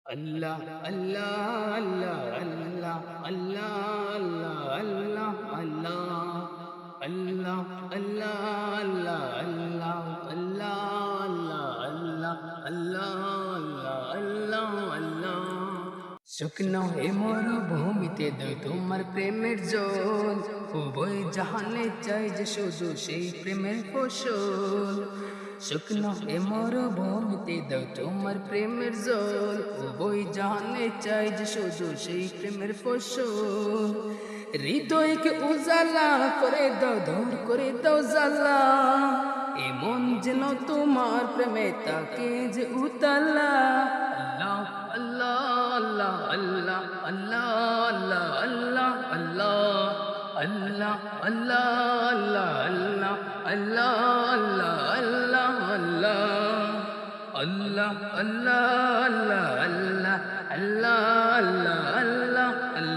আল্লাহ আল্লাহ আল্লাহ আল্লাহ আল্লাহ আল্লাহ আল্লাহ আল্লাহ আল্লাহ আল্লাহ আল্লাহ আল্লাহ আল্লাহ আল্লাহ আল্লাহ শুকনো হে মরুভূমিতে দাও তোমার প্রেমের জল উভয় জাহানে চাই যে শুধু সেই প্রেমের ফসল শুকনো হে মরুভূমিতে দাও তোমার প্রেমের জল উভয় জাহানে চাই যে শুধু সেই প্রেমের ফসল হৃদয়কে উজালা করে দাও দূর করে দাও জ্বালা এমন যেন তোমার প্রেমে তাকে যে উতালা আল্লাহ আল্লাহ আল্লাহ আল্লাহ আল্লাহ আল্লাহ আল্লাহ আল্লাহ আল্লাহ আল্লাহ আল্লাহ আল্লাহ আল্লাহ আল্লাহ আল্লাহ আল্লাহ আল্লাহ আল্লাহ আল্লাহ